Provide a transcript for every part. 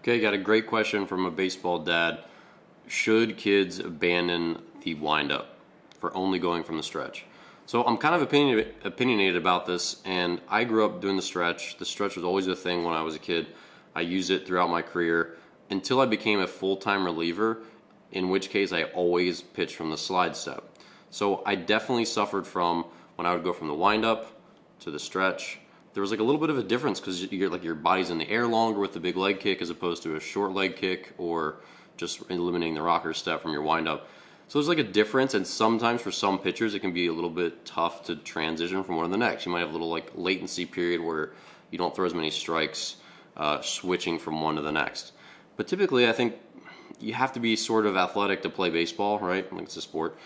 Okay, got a great question from a baseball dad. Should kids abandon the windup for only going from the stretch? So I'm kind of opinionated about this, and I grew up doing the stretch. The stretch was always a thing when I was a kid. I used it throughout my career until I became a full-time reliever, in which case I always pitched from the slide step. So I definitely suffered from when I would go from the windup to the stretch. There was like a little bit of a difference because your body's in the air longer with the big leg kick as opposed to a short leg kick or just eliminating the rocker step from your windup. So there's like a difference, and sometimes for some pitchers it can be a little bit tough to transition from one to the next. You might have a little like latency period where you don't throw as many strikes switching from one to the next. But typically I think you have to be sort of athletic to play baseball, right? Like it's a sport.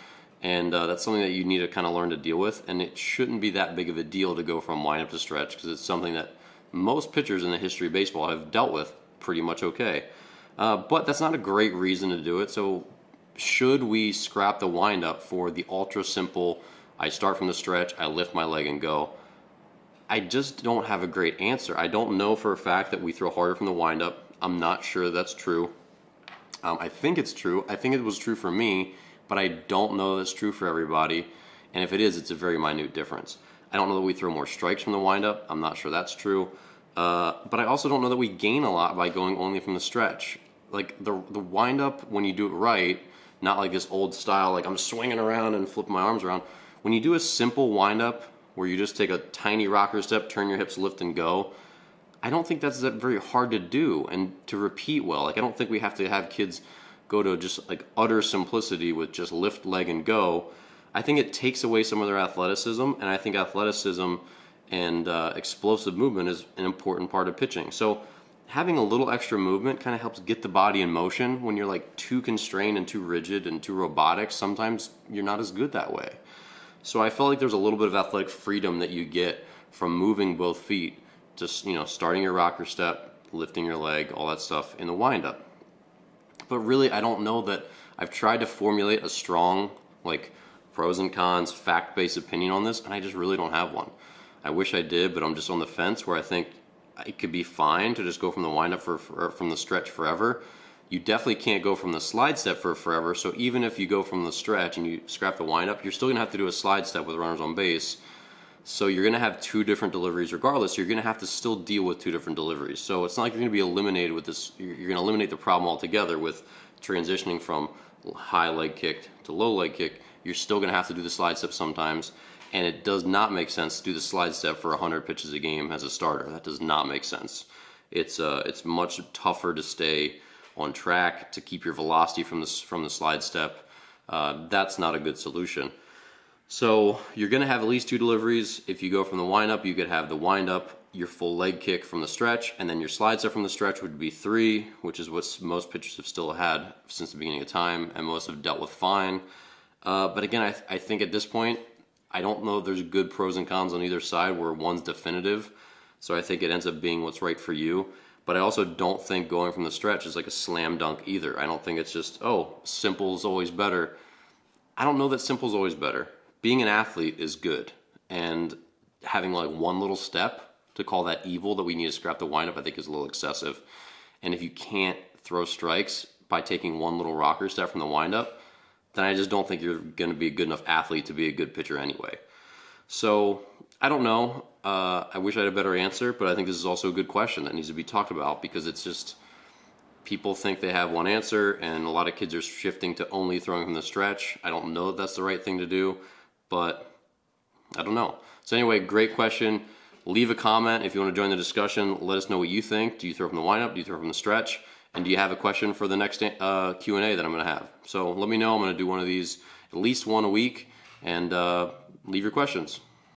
And that's something that you need to kind of learn to deal with, and it shouldn't be that big of a deal to go from windup to stretch because it's something that most pitchers in the history of baseball have dealt with pretty much okay. But that's not a great reason to do it. So should we scrap the windup for the ultra simple, I start from the stretch, I lift my leg and go? I just don't have a great answer. I don't know for a fact that we throw harder from the windup. I'm not sure that's true. I think it's true. I think it was true for me, but I don't know that's true for everybody. And if it is, it's a very minute difference. I don't know that we throw more strikes from the windup. I'm not sure that's true. But I also don't know that we gain a lot by going only from the stretch. Like the windup, when you do it right, not like this old style, like I'm swinging around and flipping my arms around. When you do a simple windup where you just take a tiny rocker step, turn your hips, lift and go, I don't think that's that very hard to do and to repeat well. Like I don't think we have to have kids go to just like utter simplicity with just lift, leg, and go. I think it takes away some of their athleticism, and I think athleticism and explosive movement is an important part of pitching. So having a little extra movement kind of helps get the body in motion. When you're like too constrained and too rigid and too robotic, sometimes you're not as good that way. So I felt like there's a little bit of athletic freedom that you get from moving both feet, just starting your rocker step, lifting your leg, all that stuff in the windup. But really, I don't know that I've tried to formulate a strong, like, pros and cons, fact-based opinion on this, and I just really don't have one. I wish I did, but I'm just on the fence where I think it could be fine to just go from the windup from the stretch forever. You definitely can't go from the slide step for forever, so even if you go from the stretch and you scrap the windup, you're still going to have to do a slide step with runners on base. So you're going to have two different deliveries regardless. So you're going to have to still deal with two different deliveries. So it's not like you're going to be eliminated with this. You're going to eliminate the problem altogether with transitioning from high leg kick to low leg kick. You're still going to have to do the slide step sometimes. And it does not make sense to do the slide step for 100 pitches a game as a starter. That does not make sense. It's much tougher to stay on track, to keep your velocity from the slide step. That's not a good solution. So you're going to have at least two deliveries. If you go from the windup, you could have the windup, your full leg kick from the stretch, and then your slide step from the stretch would be 3, which is what most pitchers have still had since the beginning of time, and most have dealt with fine. But again, I think at this point, I don't know if there's good pros and cons on either side where one's definitive. So I think it ends up being what's right for you. But I also don't think going from the stretch is like a slam dunk either. I don't think it's just, oh, simple is always better. I don't know that simple is always better. Being an athlete is good, and having like one little step to call that evil that we need to scrap the windup I think is a little excessive. And if you can't throw strikes by taking one little rocker step from the windup, then I just don't think you're going to be a good enough athlete to be a good pitcher anyway. So I don't know. I wish I had a better answer, but I think this is also a good question that needs to be talked about because it's just people think they have one answer, and a lot of kids are shifting to only throwing from the stretch. I don't know if that's the right thing to do, but I don't know. So anyway, great question. Leave a comment if you want to join the discussion. Let us know what you think. Do you throw from the windup? Do you throw from the stretch? And do you have a question for the next Q&A that I'm going to have? So let me know. I'm going to do one of these, at least one a week, and leave your questions.